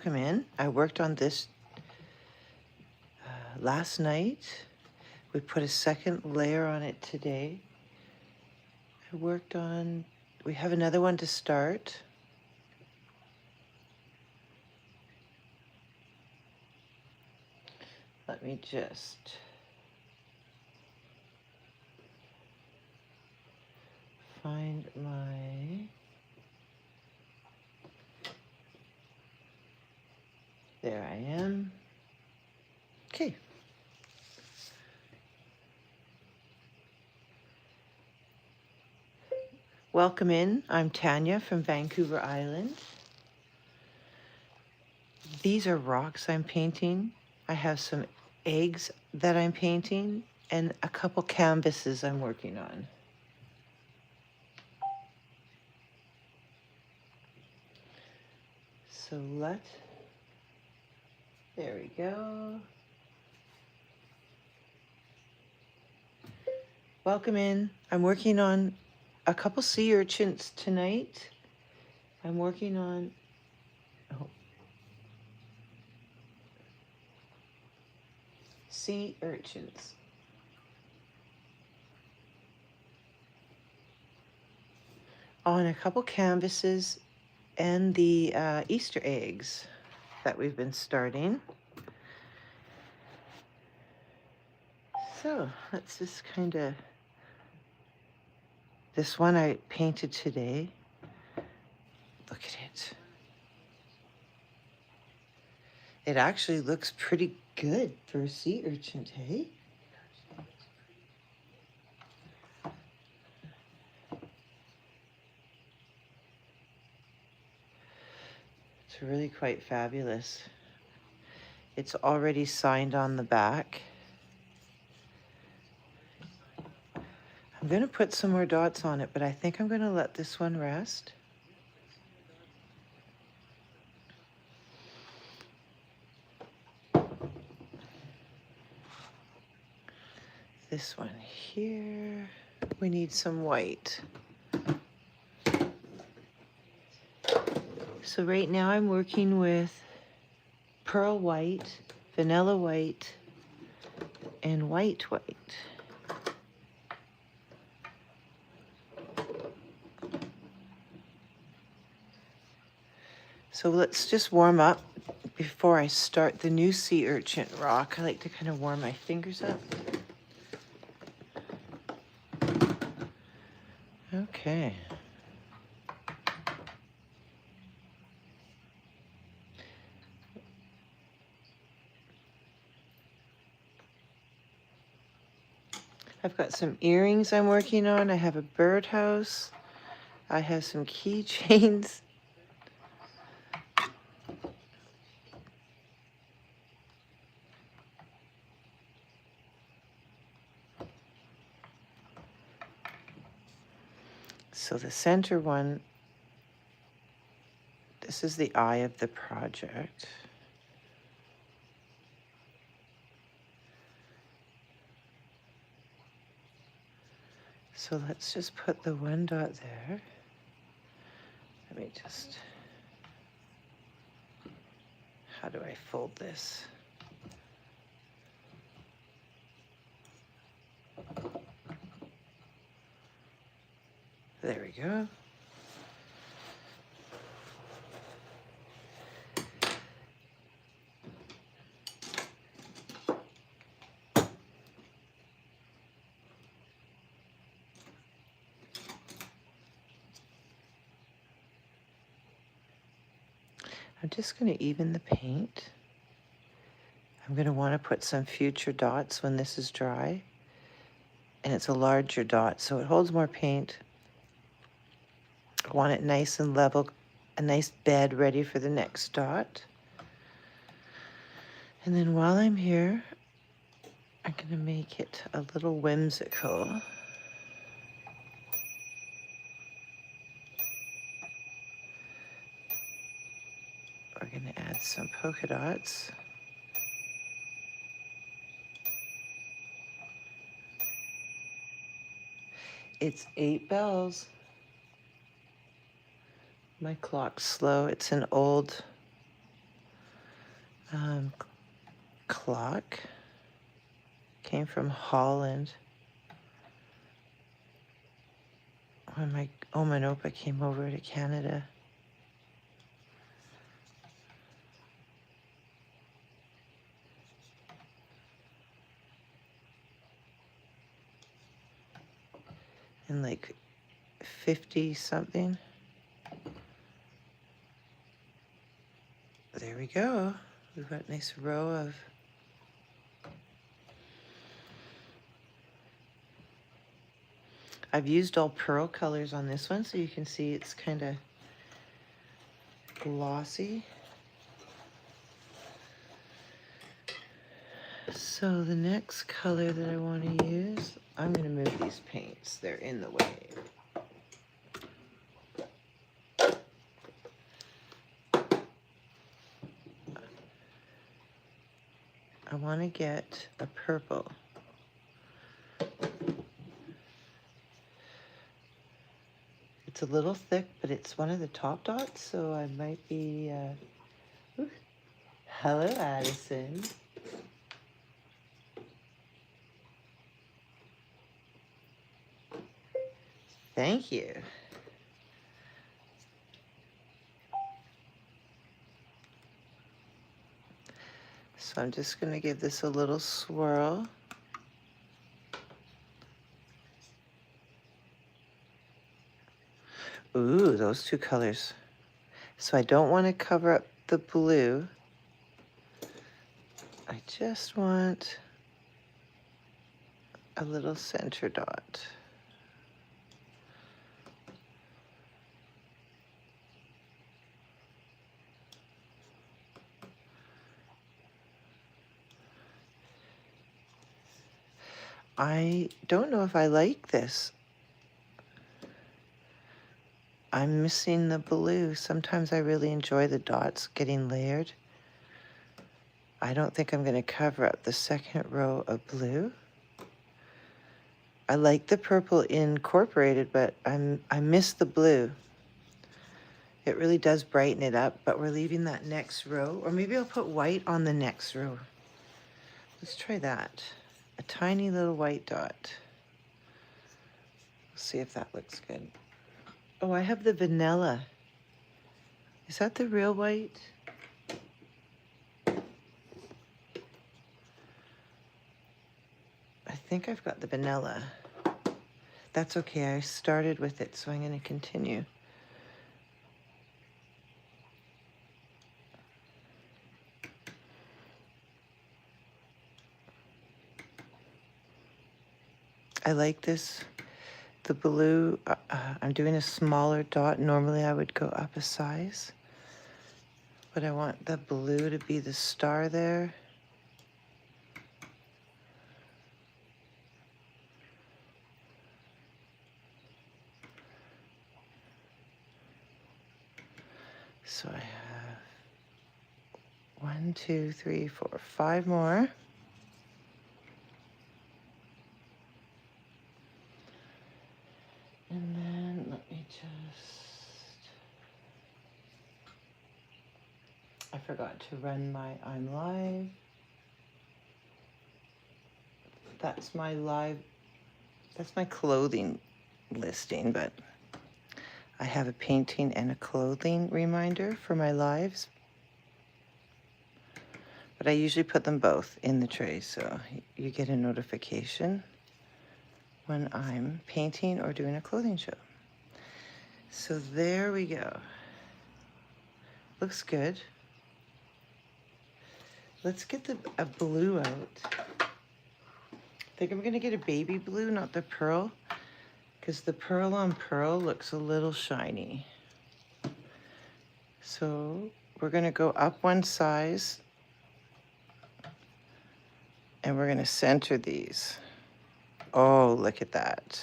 Come in. I worked on this last night. We put a second layer on it today. We have another one to start. Let me just find there I am. Okay. Welcome in. I'm Tanya from Vancouver Island. These are rocks I'm painting. I have some eggs that I'm painting and a couple canvases I'm working on. So there we go. Welcome in. I'm working on a couple sea urchins tonight. I'm working on, sea urchins. On a couple canvases and the Easter eggs that we've been starting. So let's just this one I painted today. Look at it. It actually looks pretty good for a sea urchin, hey? It's really quite fabulous. It's already signed on the back. I'm going to put some more dots on it, but I think I'm going to let this one rest. This one here, we need some white. So right now I'm working with pearl white, vanilla white, and white. So let's just warm up before I start the new sea urchin rock. I like to kind of warm my fingers up. Okay. I've got some earrings I'm working on. I have a birdhouse. I have some keychains. So the center one, this is the eye of the project. So let's just put the one dot there. Let me just, how do I fold this? There we go. I'm just going to even the paint. I'm going to want to put some future dots when this is dry. And it's a larger dot, so it holds more paint. I want it nice and level, a nice bed ready for the next dot. And then while I'm here, I'm going to make it a little whimsical. We're going to add some polka dots. It's 8 bells. My clock's slow. It's an old clock. Came from Holland. When my Omanopa came over to Canada. In like 50 something. There we go. We've got a nice row of I've used all pearl colors on this one, so you can see it's kind of glossy. So the next color that I want to use, I'm going to move these paints. They're in the way. I want to get a purple. It's a little thick, but it's one of the top dots, so I might be... Hello, Addison. Thank you. So I'm just going to give this a little swirl. Ooh, those two colors. So I don't want to cover up the blue. I just want a little center dot. I don't know if I like this. I'm missing the blue. Sometimes I really enjoy the dots getting layered. I don't think I'm going to cover up the second row of blue. I like the purple incorporated, but I miss the blue. It really does brighten it up, but we're leaving that next row. Or maybe I'll put white on the next row. Let's try that. A tiny little white dot. See if that looks good. Oh, I have the vanilla. Is that the real white? I think I've got the vanilla. That's okay, I started with it, so I'm going to continue. I like this. The blue, I'm doing a smaller dot. Normally I would go up a size, but I want the blue to be the star there. So I have 1, 2, 3, 4, 5 more. And then let me just, I forgot to run my I'm live. That's my live, that's my clothing listing, but I have a painting and a clothing reminder for my lives. But I usually put them both in the tray, so you get a notification when I'm painting or doing a clothing show. So there we go. Looks good. Let's get a blue out. I think I'm gonna get a baby blue, not the pearl, because the pearl on pearl looks a little shiny. So we're gonna go up one size and we're gonna center these. Oh, look at that.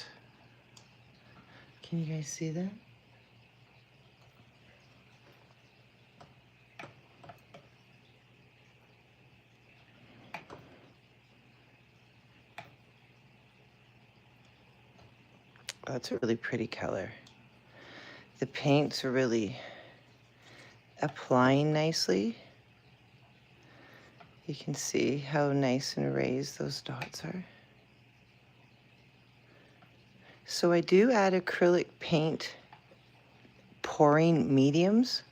Can you guys see that? That's a really pretty color. The paints are really applying nicely. You can see how nice and raised those dots are. So I do add acrylic paint pouring mediums.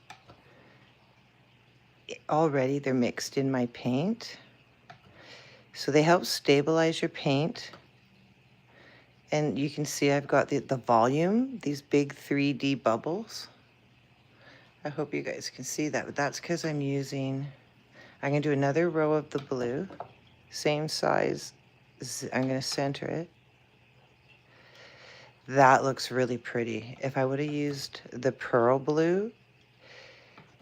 Already they're mixed in my paint. So they help stabilize your paint. And you can see I've got the volume, these big 3D bubbles. I hope you guys can see that, but that's because I'm gonna do another row of the blue, same size. I'm gonna center it. That looks really pretty. If I would have used the pearl blue,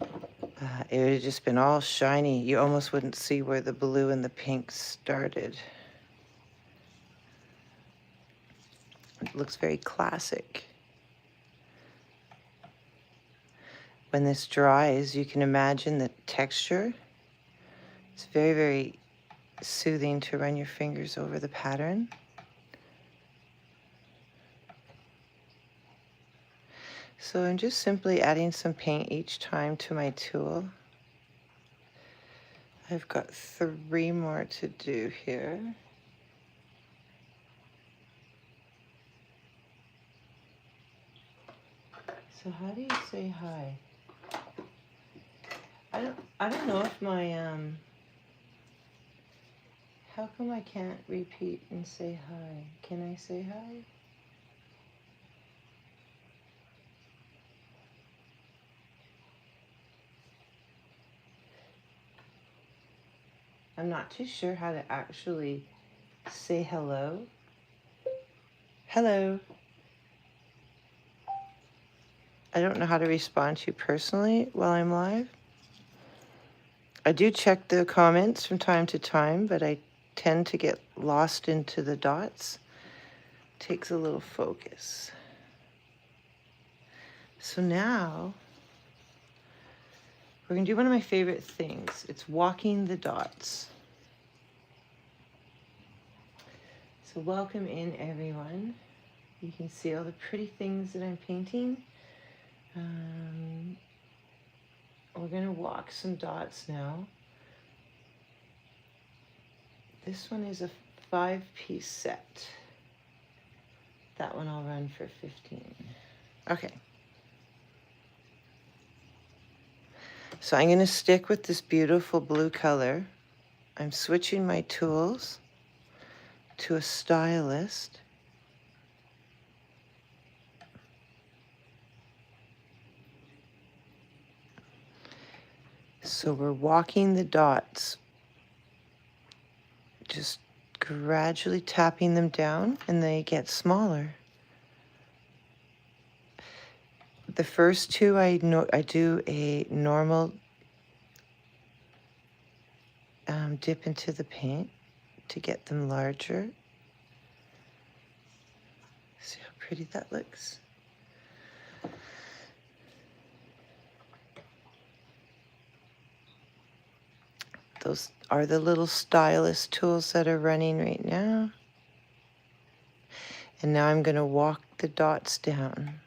it would have just been all shiny. You almost wouldn't see where the blue and the pink started. It looks very classic. When this dries, you can imagine the texture. It's very, very soothing to run your fingers over the pattern. So I'm just simply adding some paint each time to my tool. I've got 3 more to do here. So how do you say hi? I don't know if my how come I can't repeat and say hi? Can I say hi? I'm not too sure how to actually say hello. Hello. I don't know how to respond to you personally while I'm live. I do check the comments from time to time, but I tend to get lost into the dots. Takes a little focus. So now we're gonna do one of my favorite things. It's walking the dots. So welcome in, everyone. You can see all the pretty things that I'm painting. We're gonna walk some dots now. This one is a 5-piece set. That one I'll run for 15. Okay. So I'm gonna stick with this beautiful blue color. I'm switching my tools to a stylist. So we're walking the dots, just gradually tapping them down, and they get smaller. The first 2 I do a normal dip into the paint to get them larger. See how pretty that looks? Those are the little stylus tools that are running right now. And now I'm going to walk the dots down.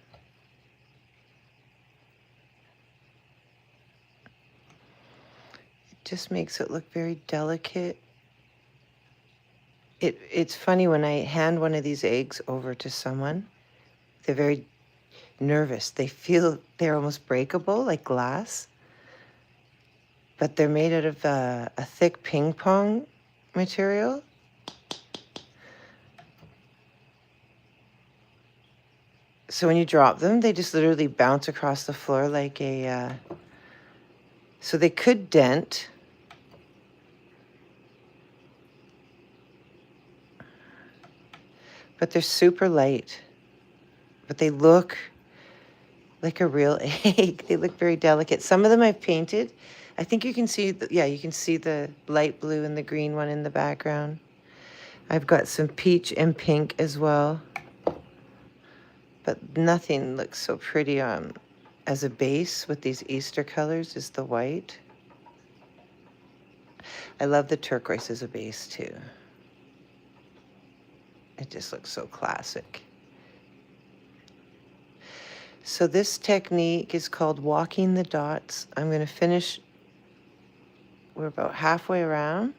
It just makes it look very delicate. It's funny when I hand one of these eggs over to someone, they're very nervous. They feel they're almost breakable, like glass. But they're made out of a thick ping pong material. So when you drop them, they just literally bounce across the floor like a... So they could dent. But they're super light. But they look like a real egg. They look very delicate. Some of them I've painted. I think you can see, you can see the light blue and the green one in the background. I've got some peach and pink as well. But nothing looks so pretty as a base with these Easter colors as the white. I love the turquoise as a base too. It just looks so classic. So this technique is called walking the dots. I'm going to finish we're about halfway around.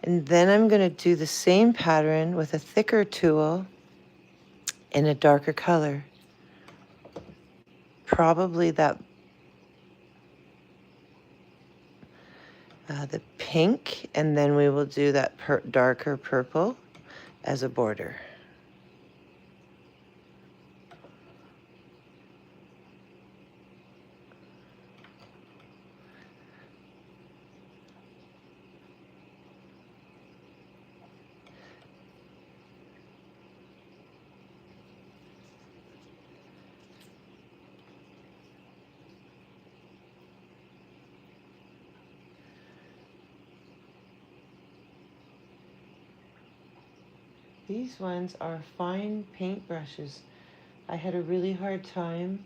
And then I'm going to do the same pattern with a thicker tool in a darker color. Probably that the pink, and then we will do that darker purple as a border. These ones are fine paint brushes. I had a really hard time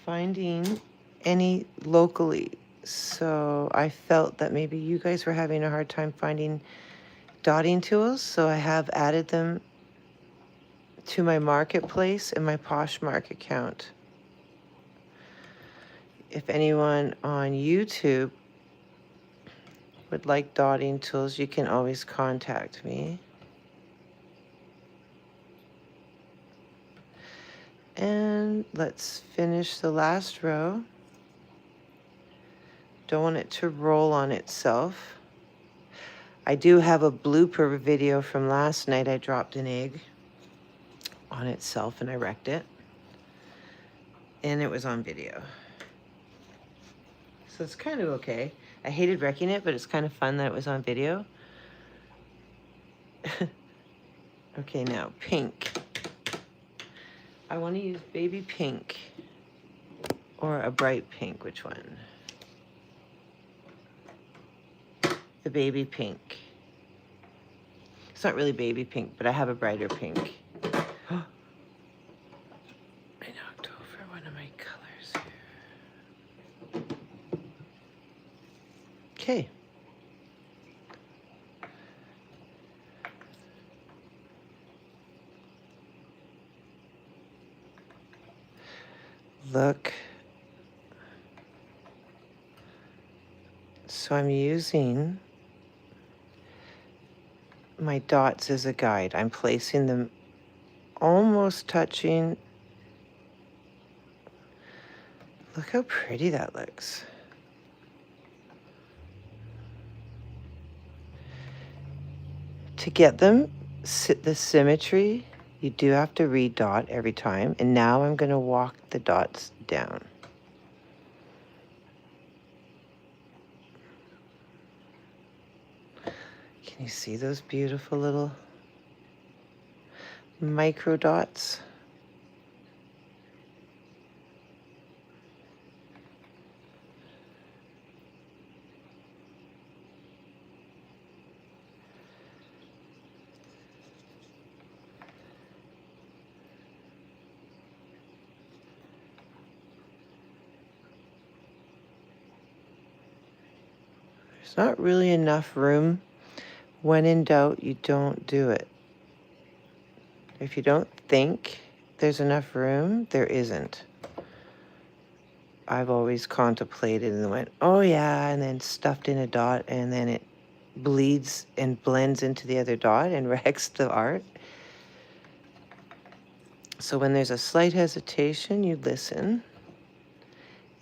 finding any locally, so I felt that maybe you guys were having a hard time finding dotting tools, so I have added them to my marketplace and my Poshmark account. If anyone on YouTube would like dotting tools, you can always contact me. And let's finish the last row. Don't want it to roll on itself. I do have a blooper video from last night. I dropped an egg on itself and I wrecked it. And it was on video. So it's kind of okay. I hated wrecking it, but it's kind of fun that it was on video. Okay, now pink. I want to use baby pink or a bright pink. Which one? The baby pink. It's not really baby pink, but I have a brighter pink. I knocked over one of my colors here. Okay. Look. So I'm using my dots as a guide. I'm placing them almost touching. Look how pretty that looks. To get them, the symmetry, you do have to redot every time. And now I'm going to walk the dots down. Can you see those beautiful little micro dots? There's not really enough room. When in doubt, you don't do it. If you don't think there's enough room, there isn't. I've always contemplated and went, oh yeah, and then stuffed in a dot, and then it bleeds and blends into the other dot and wrecks the art. So when there's a slight hesitation, you listen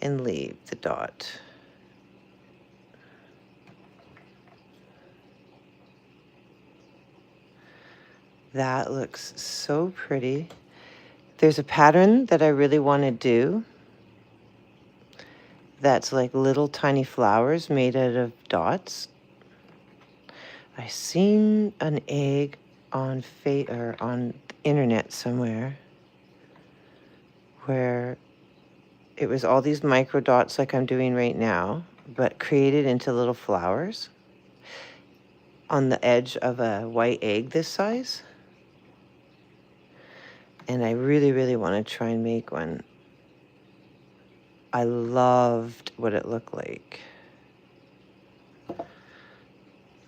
and leave the dot. That looks so pretty. There's a pattern that I really want to do that's like little tiny flowers made out of dots. I seen an egg on on the internet somewhere where it was all these micro dots like I'm doing right now, but created into little flowers on the edge of a white egg this size. And I really, really want to try and make one. I loved what it looked like.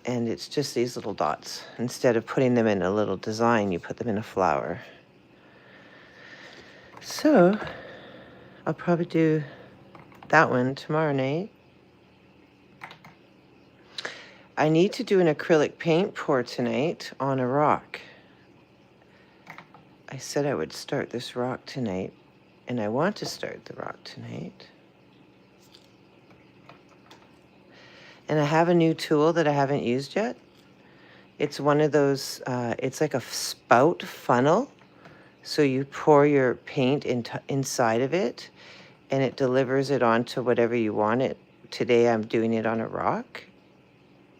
And it's just these little dots. Instead of putting them in a little design, you put them in a flower. So I'll probably do that one tomorrow night. I need to do an acrylic paint pour tonight on a rock. I said I would start this rock tonight, and I want to start the rock tonight. And I have a new tool that I haven't used yet. It's one of those, it's like a spout funnel. So you pour your paint inside of it, and it delivers it onto whatever you want it. Today I'm doing it on a rock.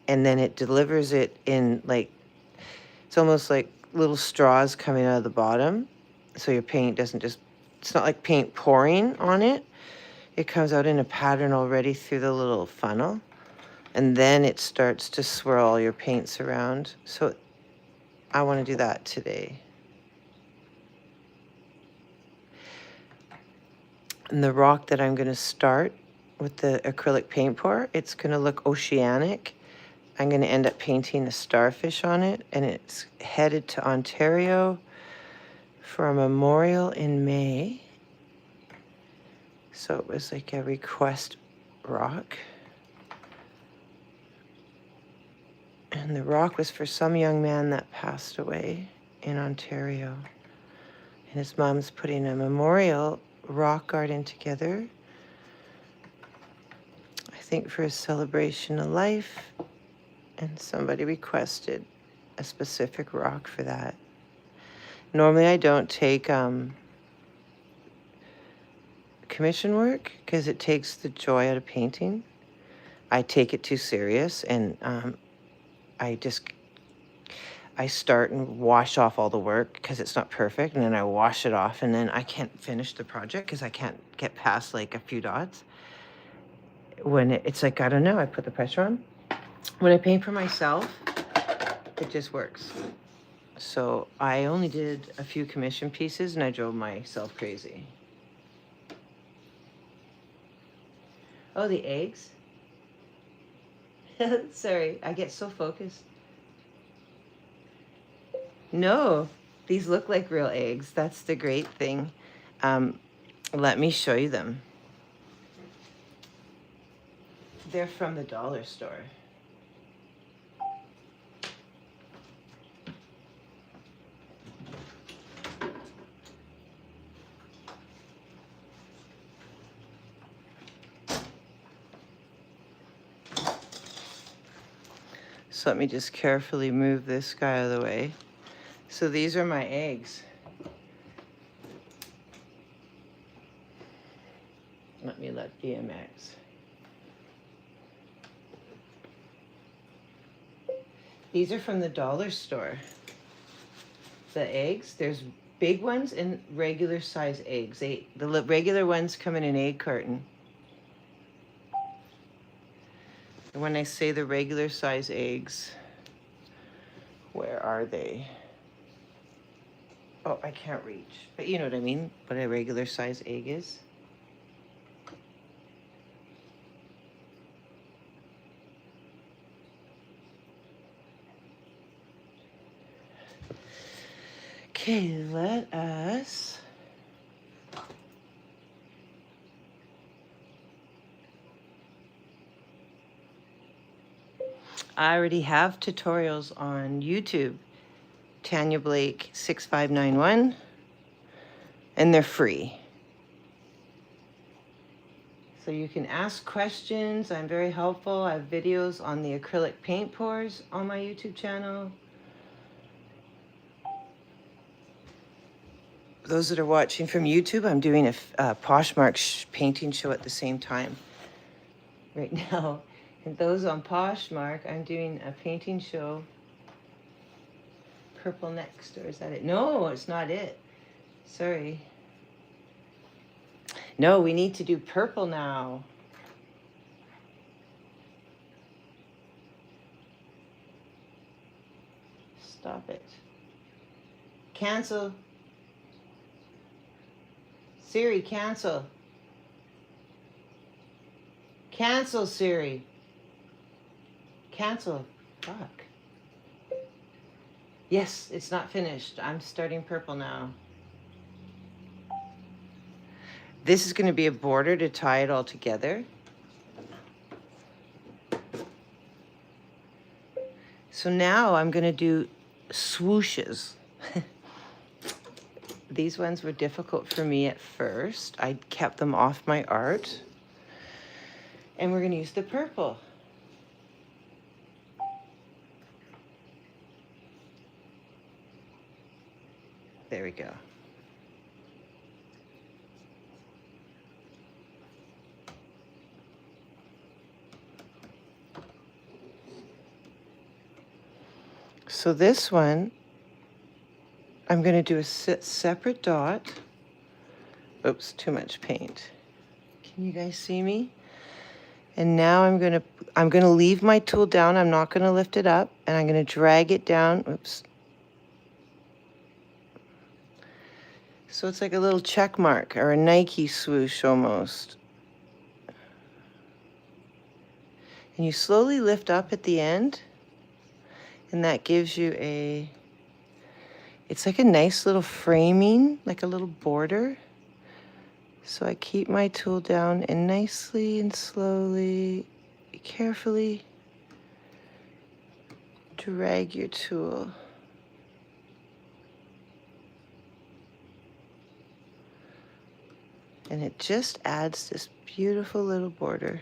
And then it delivers it in like, it's almost like little straws coming out of the bottom. So your paint doesn't just, it's not like paint pouring on it. It comes out in a pattern already through the little funnel. And then it starts to swirl all your paints around. So I want to do that today. And the rock that I'm going to start with the acrylic paint pour, it's going to look oceanic. I'm going to end up painting a starfish on it, and it's headed to Ontario for a memorial in May. So it was like a request rock. And the rock was for some young man that passed away in Ontario. And his mom's putting a memorial rock garden together, I think for a celebration of life. And somebody requested a specific rock for that. Normally I don't take commission work because it takes the joy out of painting. I take it too serious, and I start and wash off all the work because it's not perfect, and then I wash it off, and then I can't finish the project because I can't get past like a few dots. When it's like, I don't know, I put the pressure on. When I paint for myself, it just works. So I only did a few commission pieces, and I drove myself crazy. Oh, the eggs? Sorry, I get so focused. No, these look like real eggs. That's the great thing. Let me show you them. They're from the dollar store. So let me just carefully move this guy out of the way. So these are my eggs. Let me let DMX. These are from the dollar store. The eggs, there's big ones and regular size eggs. The regular ones come in an egg carton. And when I say the regular size eggs, where are they? Oh, I can't reach. But you know what I mean, what a regular size egg is. Okay, let us I already have tutorials on YouTube, Tanya Blake 6591, and they're free. So you can ask questions. I'm very helpful. I have videos on the acrylic paint pours on my YouTube channel. Those that are watching from YouTube, I'm doing a Poshmark painting show at the same time right now. And those on Poshmark, I'm doing a painting show. Purple next, or is that it? No, it's not it. Sorry. No, we need to do purple now. Stop it. Cancel. Siri, cancel. Cancel, Siri. Cancel. Fuck. Yes, it's not finished. I'm starting purple now. This is going to be a border to tie it all together. So now I'm going to do swooshes. These ones were difficult for me at first. I kept them off my art. And we're going to use the purple. There we go. So this one, I'm going to do a separate dot. Oops, too much paint. Can you guys see me? And now I'm going to leave my tool down. I'm not going to lift it up, and I'm going to drag it down. Oops. So it's like a little check mark or a Nike swoosh almost. And you slowly lift up at the end, and that gives you it's like a nice little framing, like a little border. So I keep my tool down and nicely and slowly, carefully drag your tool. And it just adds this beautiful little border.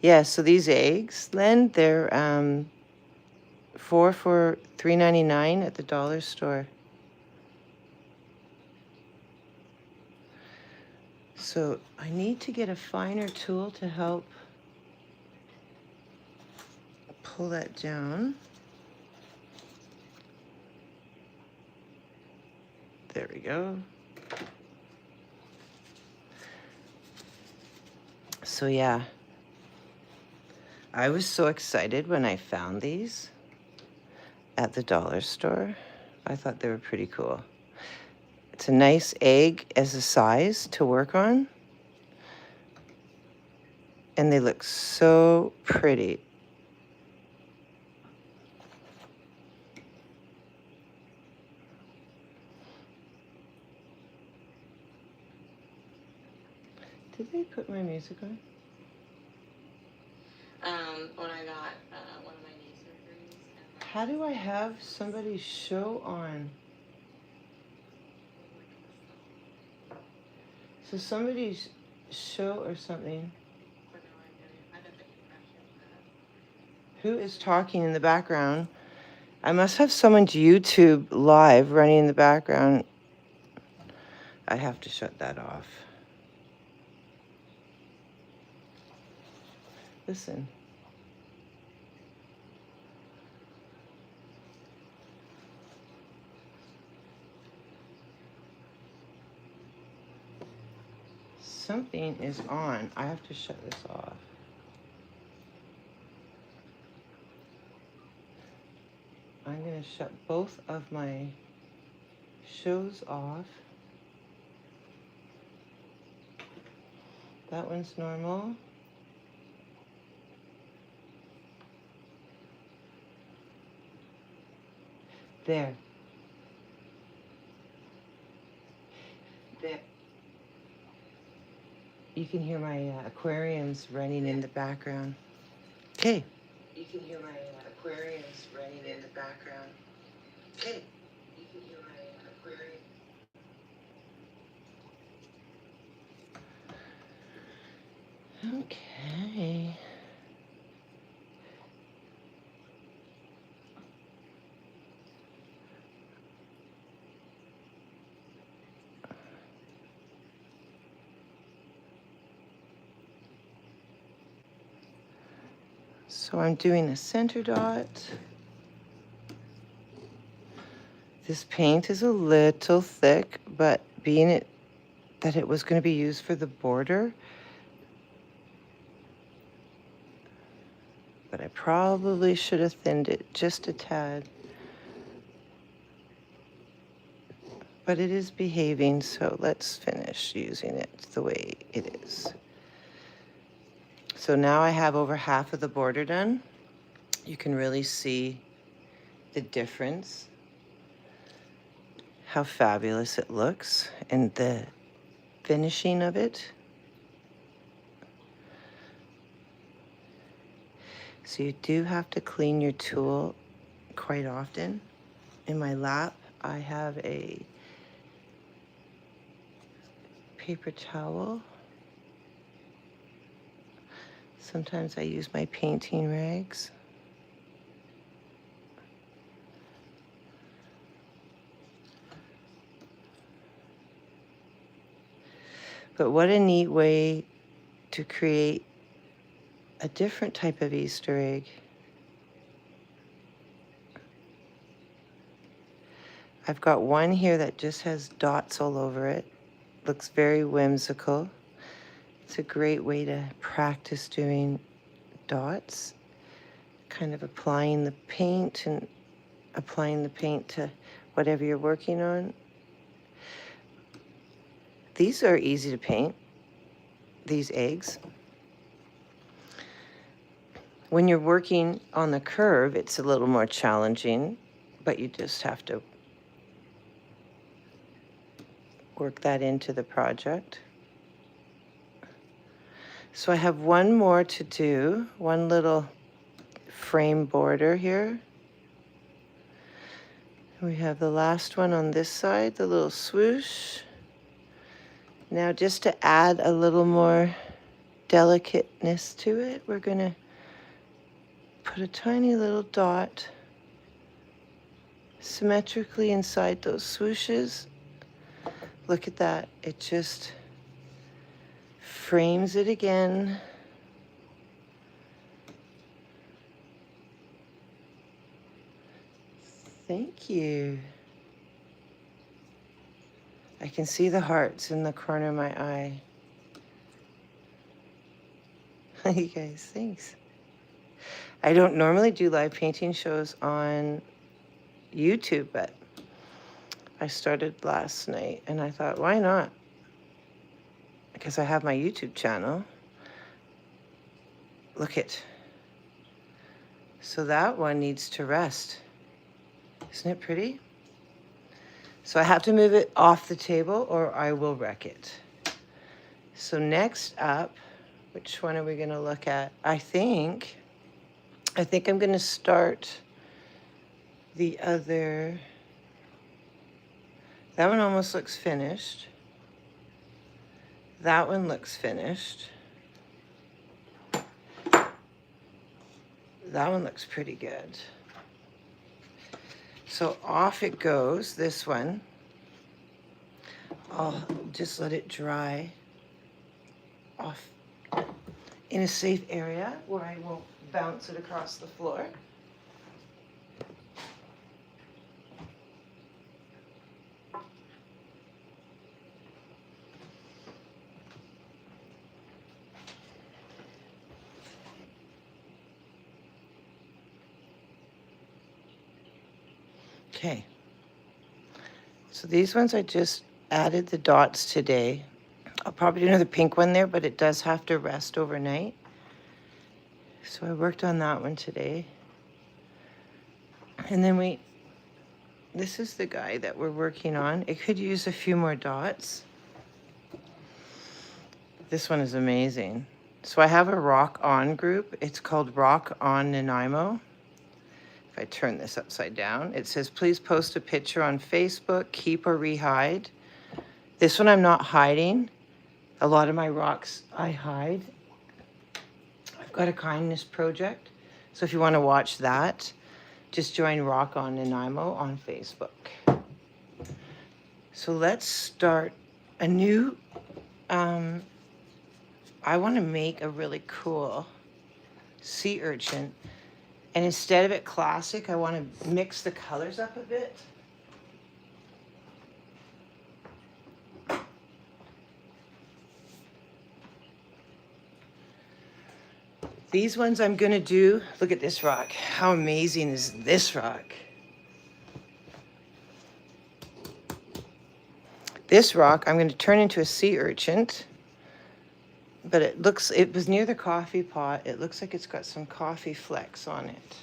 Yeah, so these eggs, Len, they're 4 for $3.99 at the dollar store. So I need to get a finer tool to help pull that down. There we go. So yeah, I was so excited when I found these at the dollar store. I thought they were pretty cool. It's a nice egg as a size to work on. And they look so pretty. Did they put my music on? When I got one of my knee surgeries. How do I have somebody's show on? So somebody's show or something. Who is talking in the background? I must have someone's YouTube live running in the background. I have to shut that off. Listen. Something is on. I have to shut this off. I'm going to shut both of my shows off. That one's normal. There. There. You can hear my aquariums running in the background. Okay. You can hear my aquariums running in the background. Okay. You can hear my aquarium. Okay. So I'm doing a center dot. This paint is a little thick, but being that it was going to be used for the border, but I probably should have thinned it just a tad. But it is behaving, so let's finish using it the way it is. So now I have over half of the border done. you can really see the difference, how fabulous it looks, and the finishing of it. So you do have to clean your tool quite often. In my lap, I have a paper towel. Sometimes I use my painting rags. But what a neat way to create a different type of Easter egg. I've got one here that just has dots all over it. Looks very whimsical. It's a great way to practice doing dots, kind of applying the paint and applying the paint to whatever you're working on. These are easy to paint, these eggs. When you're working on the curve, it's a little more challenging, but you just have to work that into the project. So I have one more to do, one little frame border here. We have the last one on this side, the little swoosh. Now just to add a little more delicateness to it, we're gonna put a tiny little dot symmetrically inside those swooshes. Look at that, it just frames it again. Thank you. I can see the hearts in the corner of my eye. You guys, thanks. I don't normally do live painting shows on YouTube, but I started last night and I thought, why not? Because I have my YouTube channel. Look it. So that one needs to rest. Isn't it pretty? So I have to move it off the table or I will wreck it. So next up, which one are we gonna look at? I think I'm gonna start the other. That one almost looks finished. That one looks finished. That one looks pretty good. So off it goes, this one. I'll just let it dry off in a safe area where I won't bounce it across the floor. Okay, so these ones I just added the dots today. I'll probably do another pink one there, but it does have to rest overnight. So I worked on that one today. And then this is the guy that we're working on. It could use a few more dots. This one is amazing. So I have a Rock On group. It's called Rock On Nanaimo. If I turn this upside down, it says, please post a picture on Facebook, keep or rehide. This one I'm not hiding. A lot of my rocks I hide. I've got a kindness project. So if you want to watch that, just join Rock On Nanaimo on Facebook. So let's start a new, I want to make a really cool sea urchin. And instead of it classic, I want to mix the colors up a bit. These ones I'm going to do, look at this rock. How amazing is this rock? This rock I'm going to turn into a sea urchin. But it was near the coffee pot. It looks like it's got some coffee flecks on it.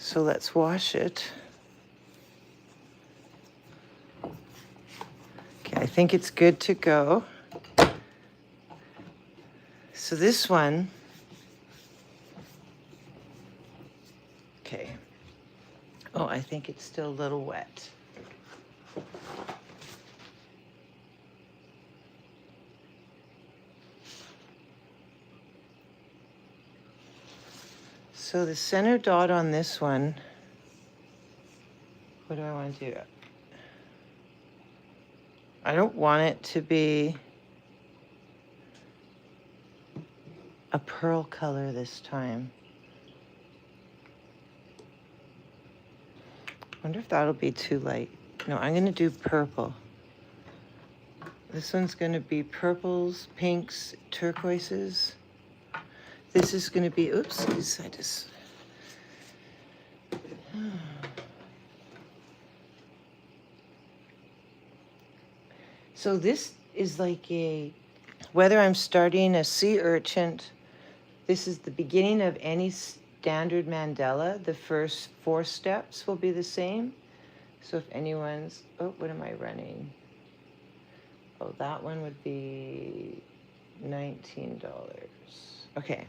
So let's wash it. Okay, I think it's good to go. So this one, okay. Oh, I think it's still a little wet. So the center dot on this one, what do I want to do? I don't want it to be a pearl color this time. Wonder if that'll be too light. No, I'm gonna do purple. This one's gonna be purples, pinks, turquoises. This is gonna be, oopsies, I just. So this is like a, whether I'm starting a sea urchin, this is the beginning of any standard mandala. The first 4 steps will be the same. So if anyone's, oh, what am I running? Oh, that one would be $19. Okay.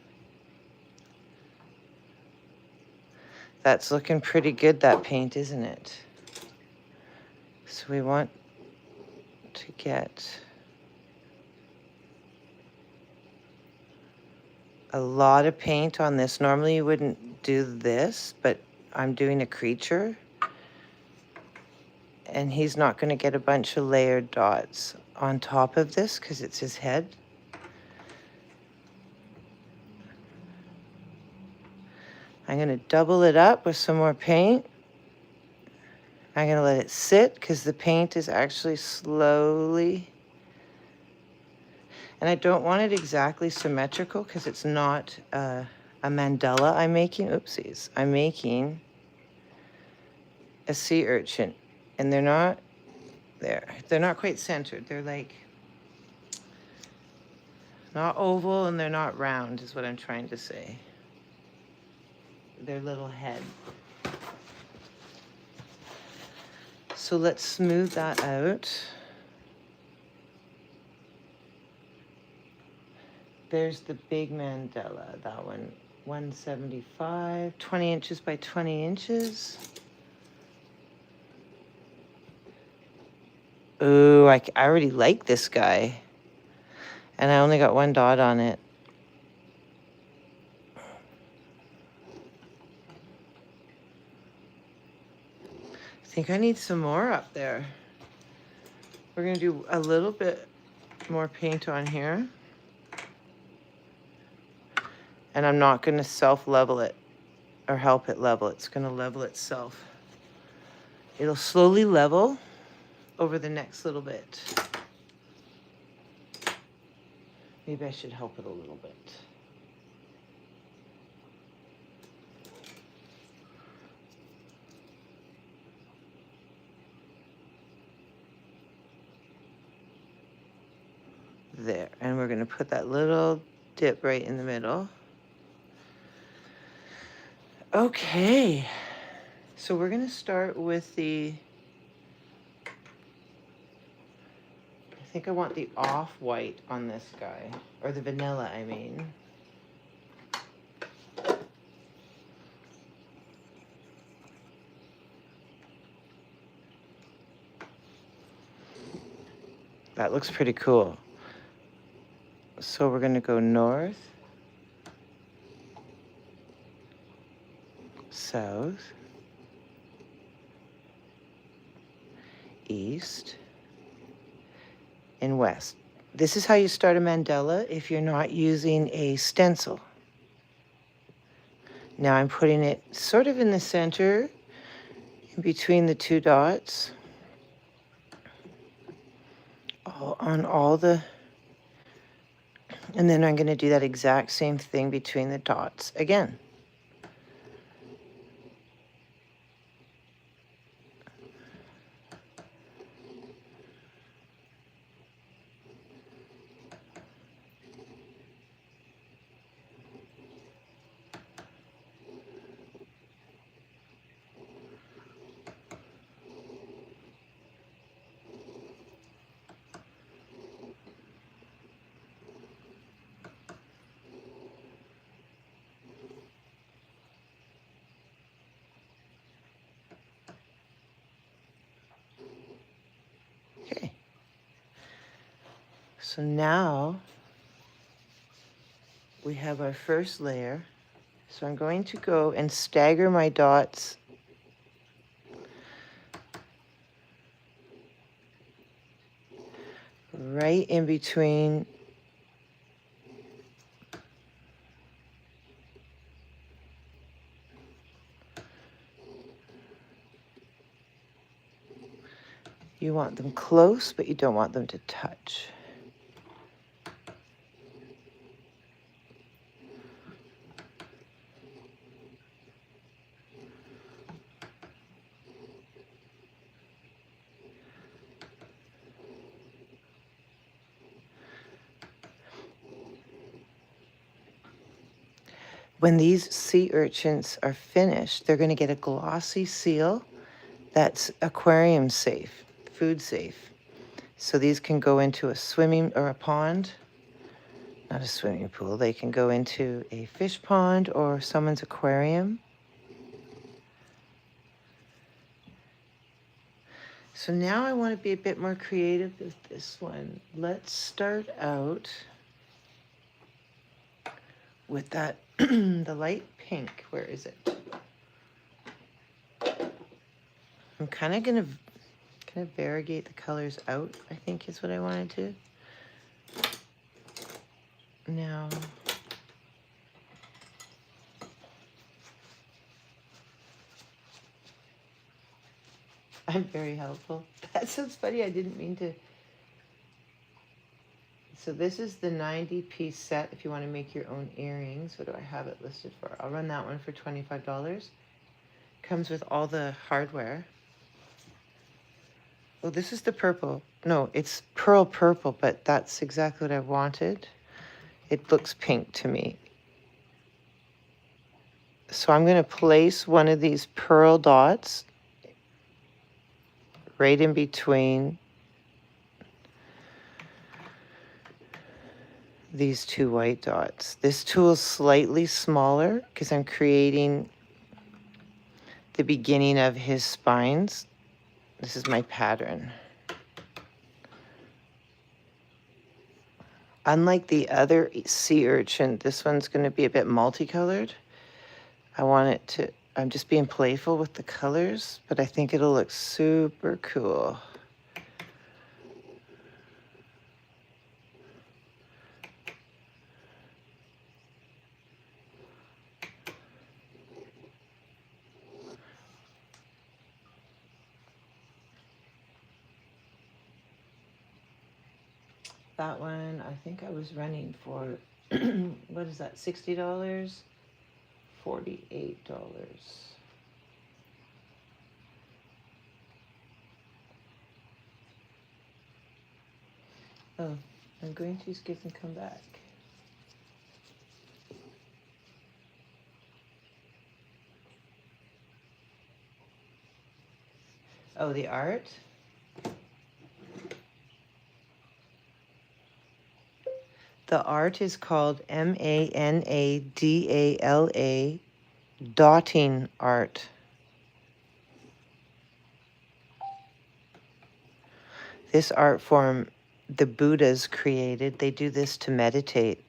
That's looking pretty good, that paint, isn't it? So we want to get a lot of paint on this. Normally you wouldn't do this, but I'm doing a creature. And he's not going to get a bunch of layered dots on top of this because it's his head. I'm going to double it up with some more paint. I'm going to let it sit because the paint is actually slowly. And I don't want it exactly symmetrical because it's not a mandala I'm making. Oopsies. I'm making a sea urchin. And they're not there. They're not quite centered. They're like not oval and they're not round is what I'm trying to say. Their little head. So let's smooth that out. There's the big mandala, that one, 175, 20 inches by 20 inches. Ooh, I already like this guy. And I only got 1 dot on it. I think I need some more up there. We're gonna do a little bit more paint on here. And I'm not gonna self-level it or help it level. It's gonna level itself. It'll slowly level over the next little bit. Maybe I should help it a little bit. There, and we're gonna put that little dip right in the middle. Okay, so we're gonna start with the, I think I want the off-white on this guy, or the vanilla, I mean. That looks pretty cool. So we're gonna go north, south, east, and west. This is how you start a mandala if you're not using a stencil. Now I'm putting it sort of in the center, in between the 2 dots, on all the, and then I'm gonna do that exact same thing between the dots again. So now we have our first layer. So I'm going to go and stagger my dots right in between you want them close, but you don't want them to touch. When these sea urchins are finished, they're going to get a glossy seal that's aquarium safe, food safe. So these can go into a swimming or a pond, not a swimming pool. They can go into a fish pond or someone's aquarium. So now I want to be a bit more creative with this one. Let's start out with that, the light pink. Where is it? I'm kind of going to variegate the colors out, I think is what I want to do. Now, I'm very helpful. That sounds funny. I didn't mean to. So this is the 90-piece set if you want to make your own earrings. What do I have it listed for? I'll run that one for $25. Comes with all the hardware. Oh, this is the purple. No, it's pearl purple, but that's exactly what I wanted. It looks pink to me. So I'm going to place one of these pearl dots right in between these two white dots. This tool is slightly smaller because I'm creating the beginning of his spines. This is my pattern. Unlike the other sea urchin, this one's going to be a bit multicolored. I want it to, I'm just being playful with the colors, but I think it'll look super cool. That one, I think I was running for, what is that, $60? $48. Oh, I'm going to skip and come back. Oh, the art? The art is called MANADALA dotting art. This art form, the Buddhas created. They do this to meditate.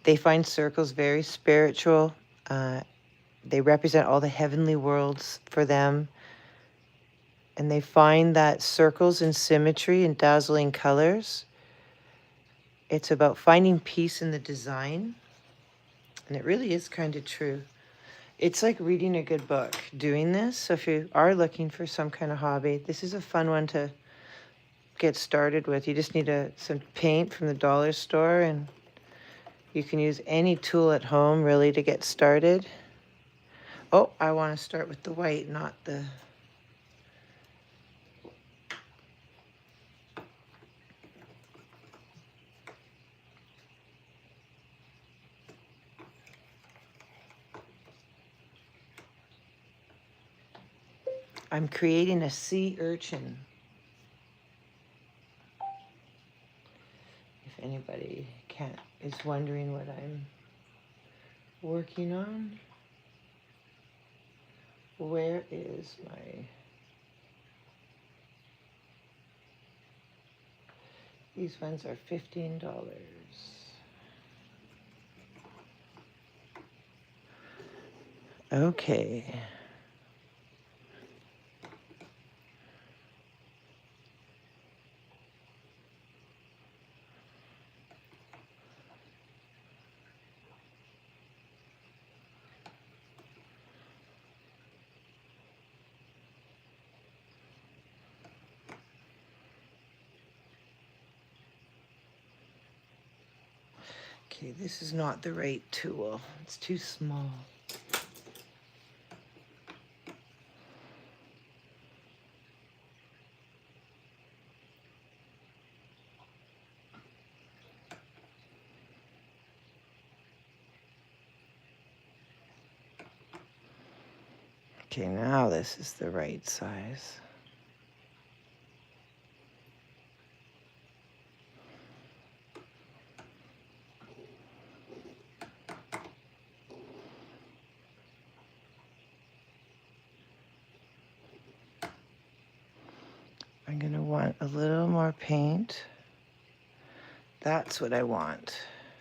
They find circles very spiritual. They represent all the heavenly worlds for them. And they find that circles in symmetry and dazzling colors, it's about finding peace in the design. And it really is kind of true. It's like reading a good book, doing this. So if you are looking for some kind of hobby, this is a fun one to get started with. You just need some paint from the dollar store, and you can use any tool at home really to get started. Oh, I want to start with the white, not the... I'm creating a sea urchin. If anybody is wondering what I'm working on. Where is my... These ones are $15. Okay. Okay, this is not the right tool. It's too small. Okay, now this is the right size. I'm gonna want a little more paint. That's what I want.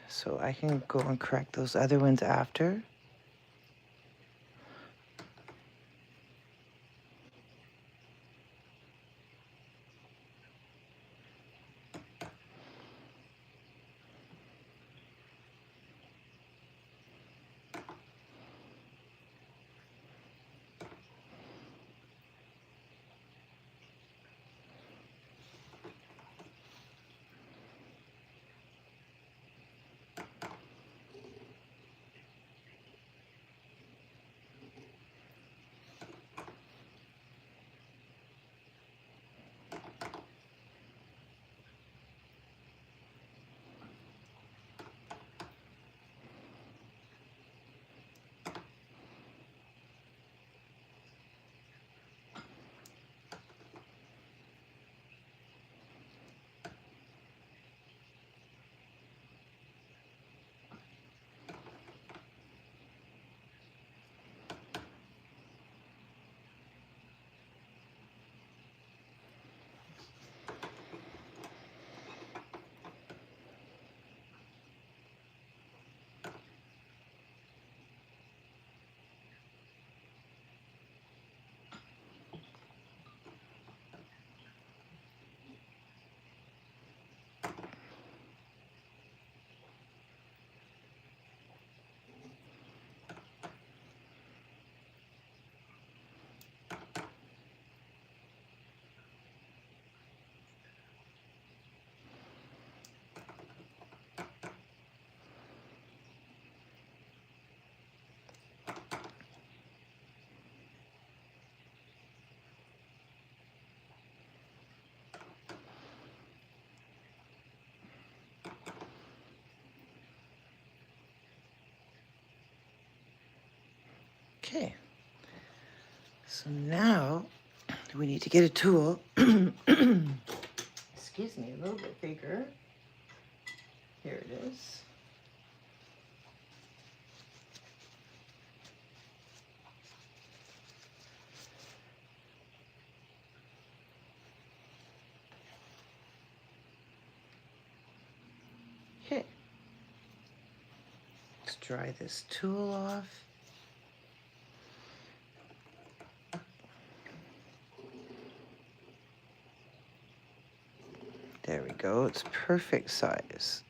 So I can go and correct those other ones after. Okay. So now we need to get a tool. Excuse me, a little bit bigger. Here it is. Okay. Let's dry this tool off. There we go. It's perfect size.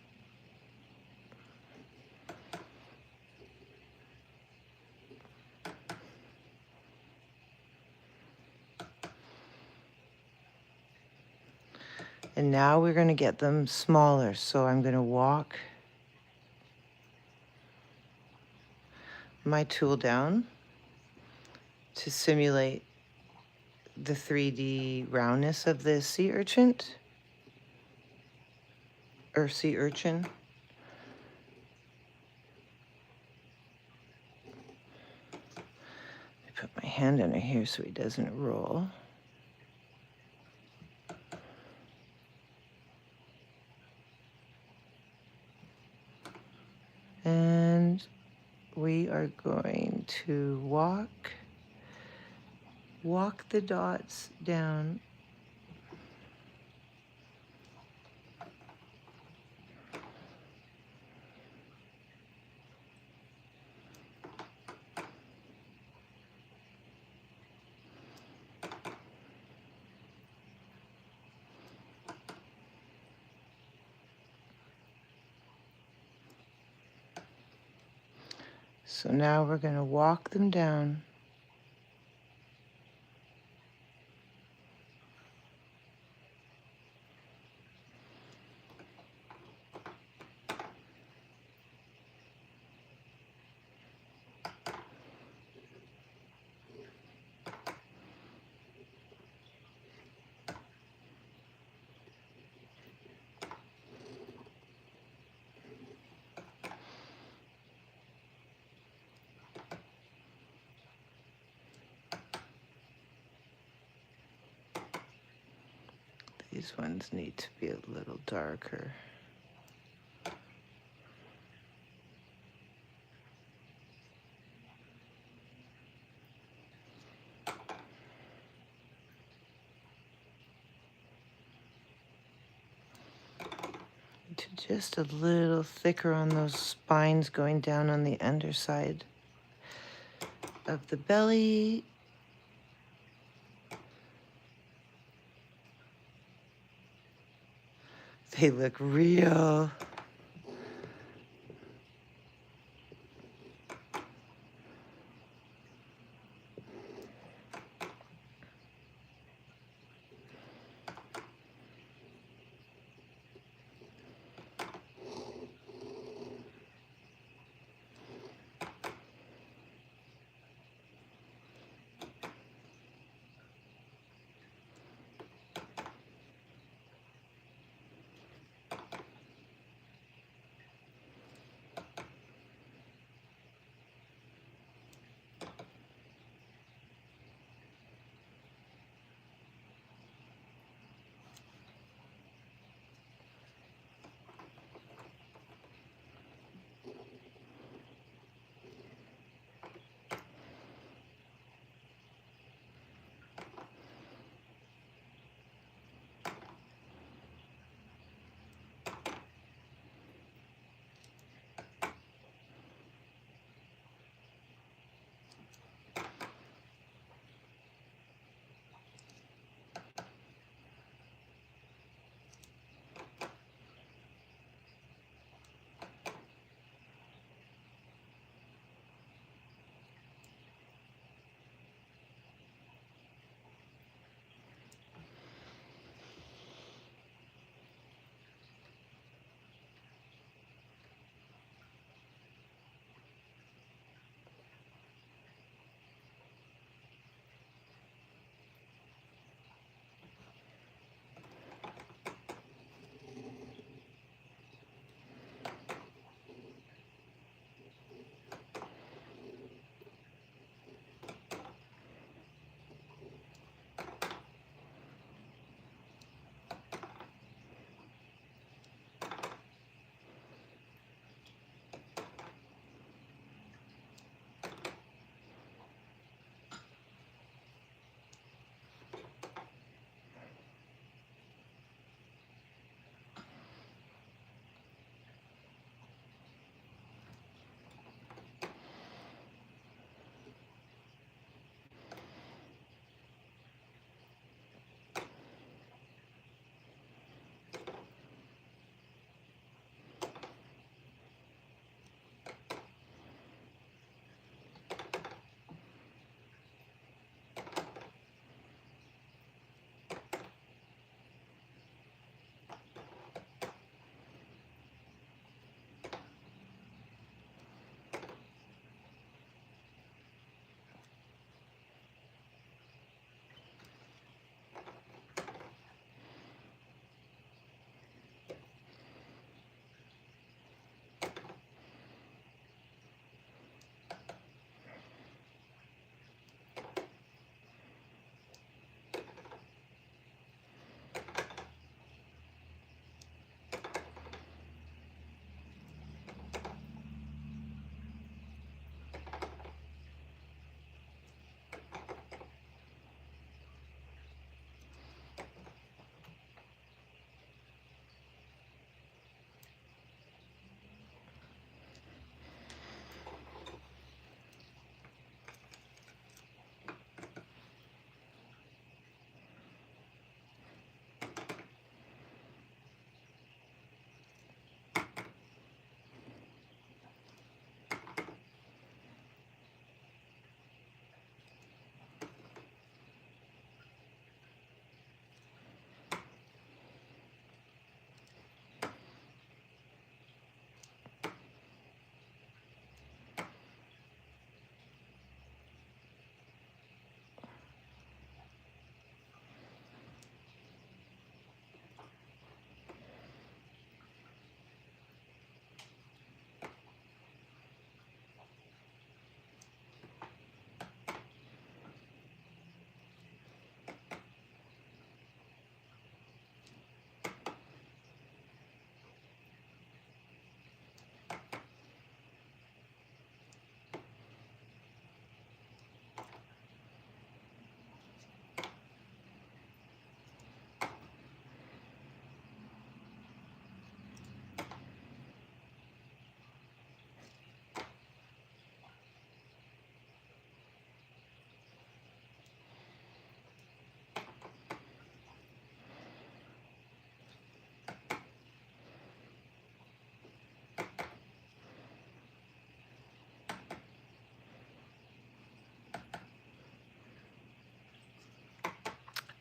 And now we're going to get them smaller. So I'm going to walk my tool down to simulate the 3D roundness of the sea urchin. Or sea urchin. I put my hand under here so he doesn't roll. And we are going to walk the dots down So now we're going to walk them down. These ones need to be a little darker. Just a little thicker on those spines going down on the underside of the belly. They look real.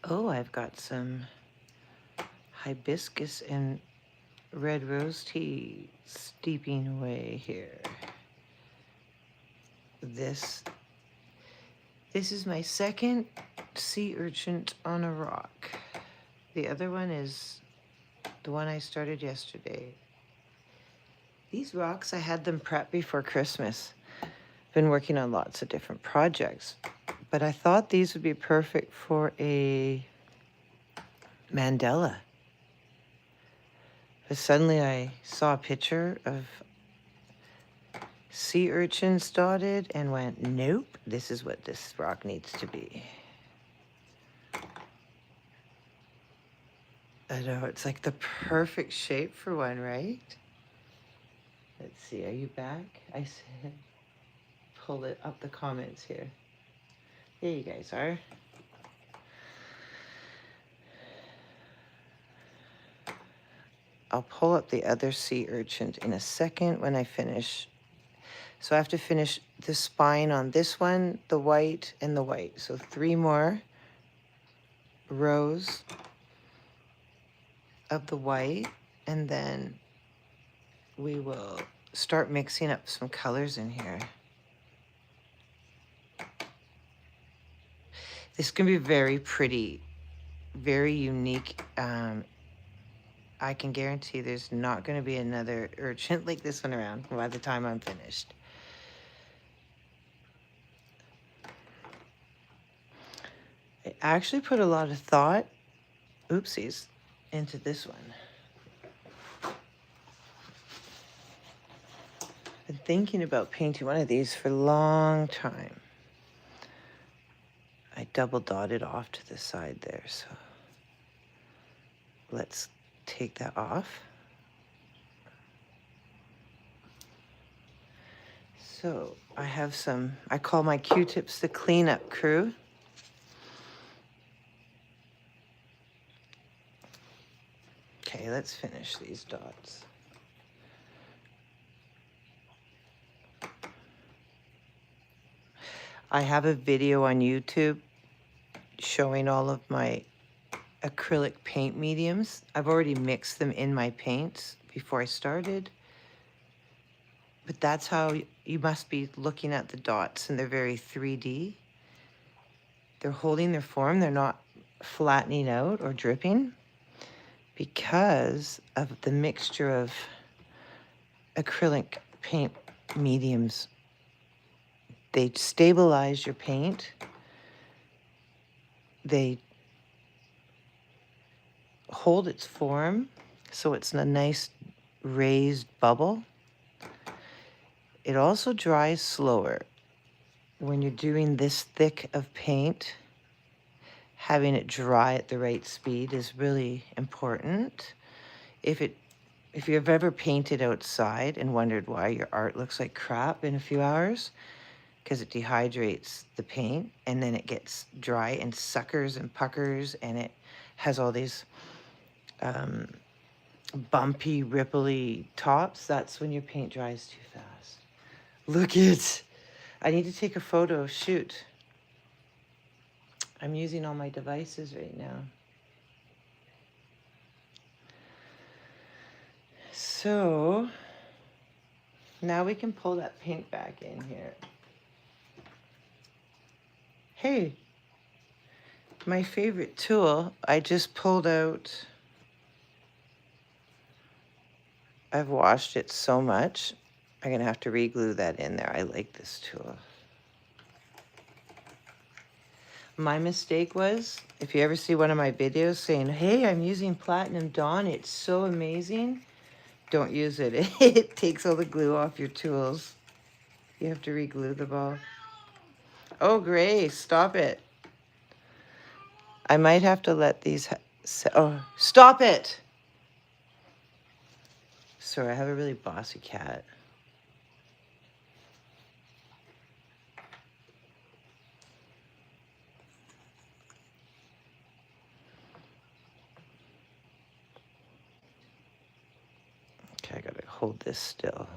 Oh, I've got some hibiscus and red rose tea steeping away here. This is my second sea urchin on a rock. The other one is the one I started yesterday. These rocks, I had them prepped before Christmas. Been working on lots of different projects, but I thought these would be perfect for a mandala. But suddenly I saw a picture of sea urchins dotted and went, nope, this is what this rock needs to be. I know, it's like the perfect shape for one, right? Let's see, are you back? I said, pull it up the comments here. There you guys are. I'll pull up the other sea urchin in a second when I finish. So I have to finish the spine on this one, the white, and the white. So 3 more rows of the white, and then we will start mixing up some colors in here. This can be very pretty, very unique. I can guarantee there's not going to be another urchin like this one around by the time I'm finished. I actually put a lot of thought, oopsies, into this one. Been thinking about painting one of these for a long time. I double dotted off to the side there, so let's take that off. So I have some, I call my Q-tips the cleanup crew. Okay, let's finish these dots. I have a video on YouTube showing all of my acrylic paint mediums. I've already mixed them in my paints before I started. But that's how you must be looking at the dots, and they're very 3D. They're holding their form. They're not flattening out or dripping because of the mixture of acrylic paint mediums. They stabilize your paint. They hold its form so it's a nice raised bubble. It also dries slower. When you're doing this thick of paint, having it dry at the right speed is really important. If you've ever painted outside and wondered why your art looks like crap in a few hours, because it dehydrates the paint and then it gets dry and suckers and puckers and it has all these bumpy, ripply tops, that's when your paint dries too fast. Look it. I need to take a photo, shoot. I'm using all my devices right now. So now we can pull that paint back in here. Hey, my favorite tool, I just pulled out. I've washed it so much. I'm gonna have to re-glue that in there. I like this tool. My mistake was, if you ever see one of my videos saying, hey, I'm using Platinum Dawn, it's so amazing, don't use it. It takes all the glue off your tools. You have to re-glue the ball. Oh, Grace, stop it. I might have to let these, oh, stop it. Sorry, I have a really bossy cat. Okay, I gotta hold this still.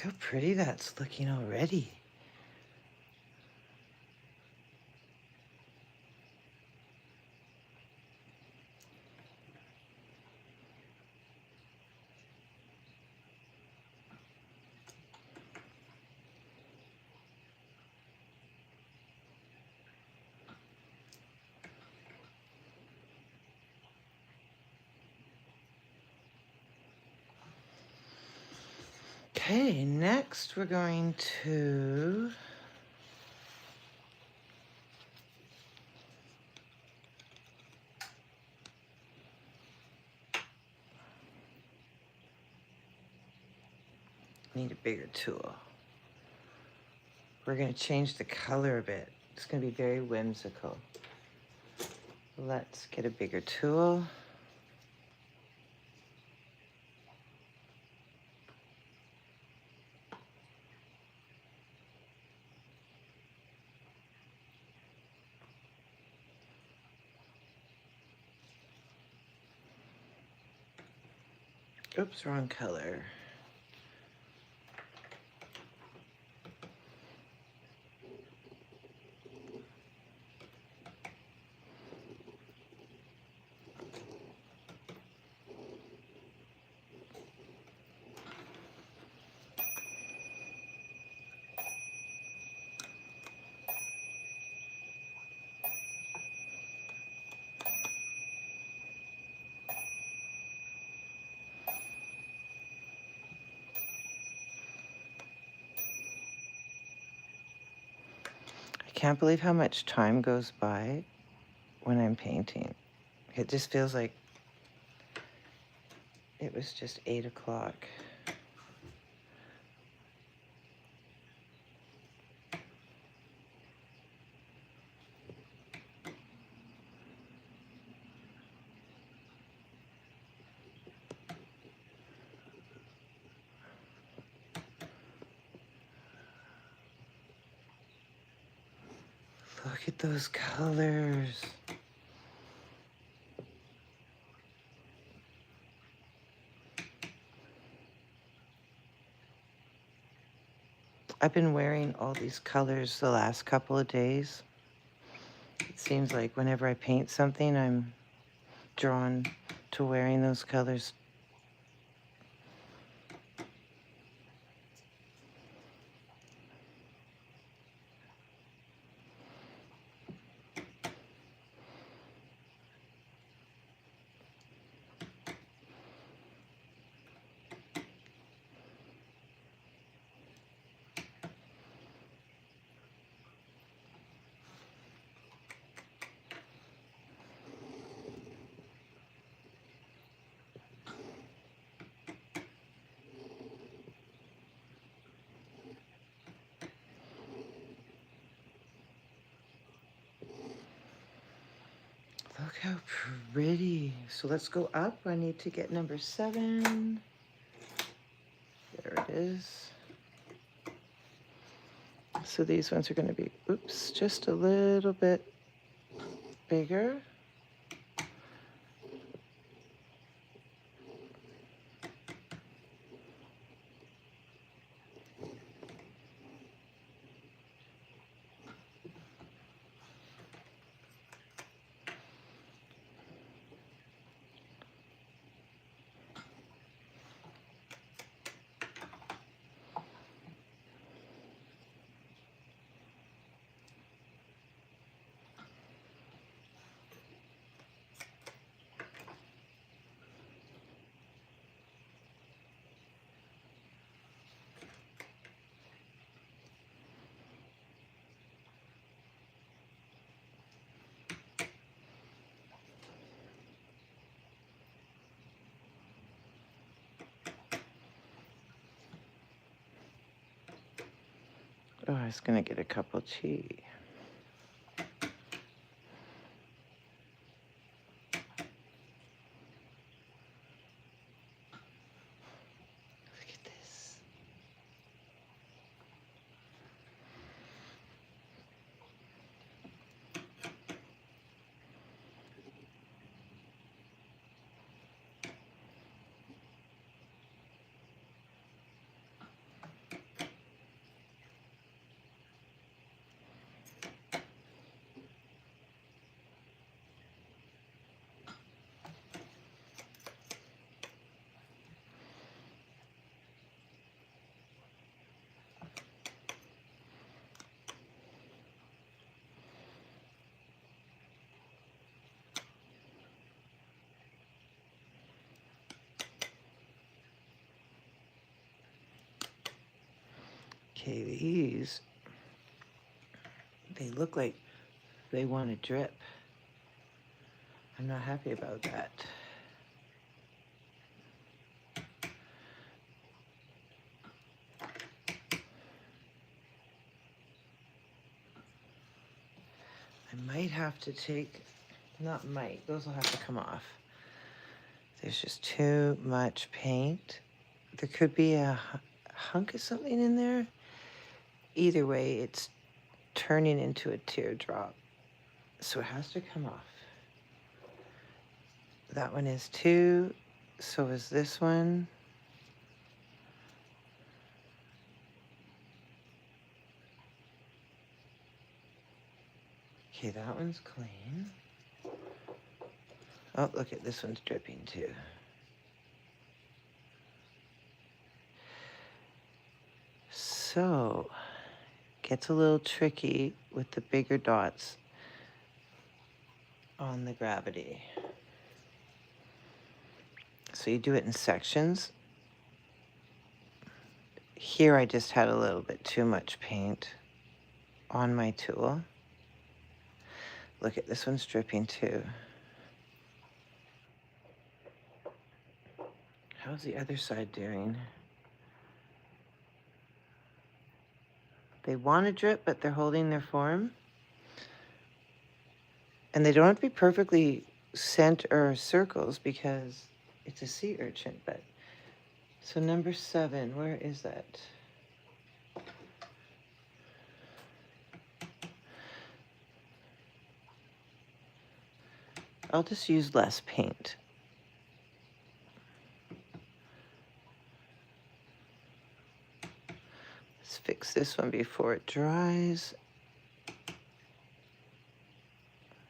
how pretty that's looking already. Okay, next we're going to need a bigger tool. We're going to change the color a bit. It's going to be very whimsical. Let's get a bigger tool. Oops, wrong color. I can't believe how much time goes by when I'm painting. It just feels like it was just 8 o'clock. Look at those colors. I've been wearing all these colors the last couple of days. It seems like whenever I paint something, I'm drawn to wearing those colors. Look how pretty. So let's go up. I need to get number 7. There it is. So these ones are going to be, oops, just a little bit bigger. Oh, I was going to get a cup of tea. Look at this. Okay, these, they look like they want to drip. I'm not happy about that. I might have to take, not might, those will have to come off. There's just too much paint. There could be a hunk of something in there. Either way, it's turning into a teardrop. So it has to come off. That one is too. So is this one. Okay, that one's clean. Oh, look at this one's dripping too. So, gets a little tricky with the bigger dots on the gravity. So you do it in sections. Here I just had a little bit too much paint on my tool. Look at this one's dripping too. How's the other side doing? They want to drip, but they're holding their form. And they don't have to be perfectly cent or circles because it's a sea urchin. But so number 7, where is that? I'll just use less paint. Let's fix this one before it dries.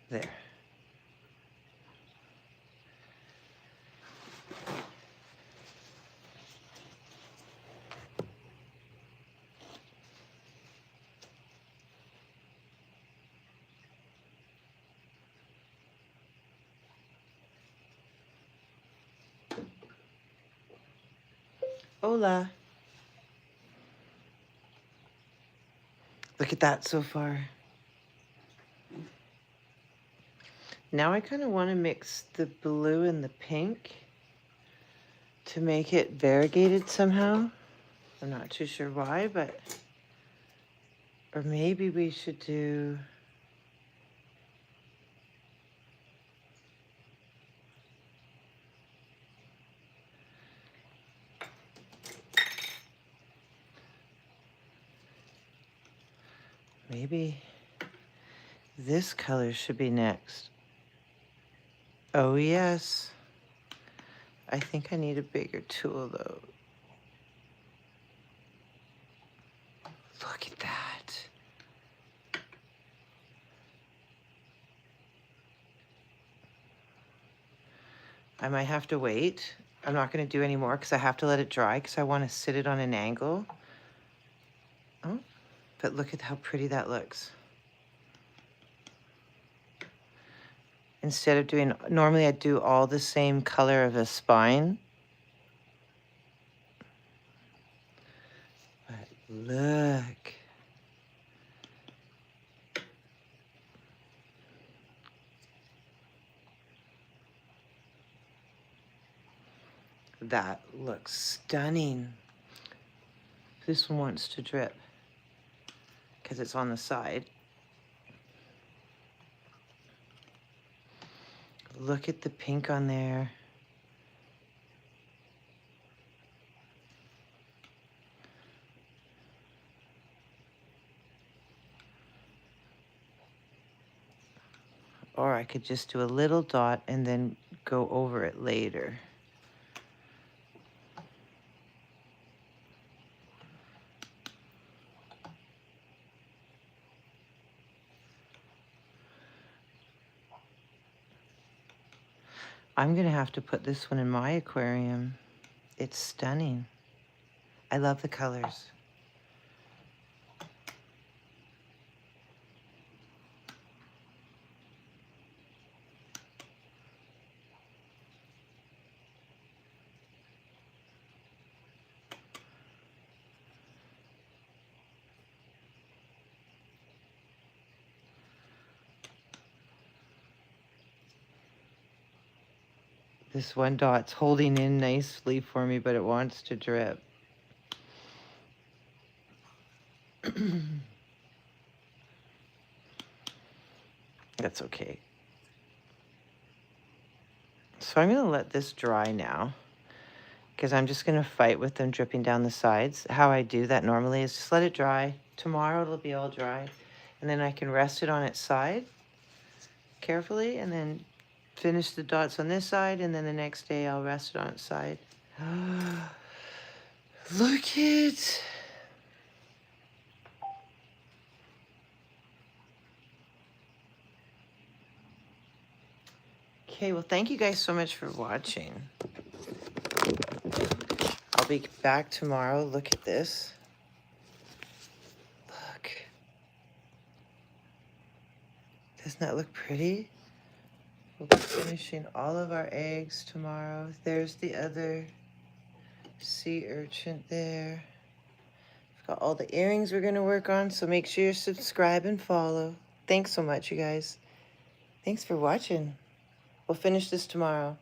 There. Hola. Look at that so far. Now I kind of want to mix the blue and the pink to make it variegated somehow. I'm not too sure why, but... Or maybe we should do... Maybe this color should be next. Oh, yes. I think I need a bigger tool, though. Look at that. I might have to wait. I'm not going to do any more because I have to let it dry because I want to sit it on an angle. Oh, but look at how pretty that looks. Instead of doing, normally I'd do all the same color of a spine. But look. That looks stunning. This one wants to drip because it's on the side. Look at the pink on there. Or I could just do a little dot and then go over it later. I'm gonna have to put this one in my aquarium. It's stunning. I love the colors. This one dot's holding in nicely for me, but it wants to drip. That's okay. So I'm going to let this dry now, because I'm just going to fight with them dripping down the sides. How I do that normally is just let it dry. Tomorrow it'll be all dry. And then I can rest it on its side carefully, and then finish the dots on this side, and then the next day I'll rest it on its side. Look it! Okay, well, thank you guys so much for watching. I'll be back tomorrow. Look at this. Look. Doesn't that look pretty? We'll be finishing all of our eggs tomorrow. There's the other sea urchin there. I've got all the earrings we're going to work on, so make sure you subscribe and follow. Thanks so much, you guys. Thanks for watching. We'll finish this tomorrow.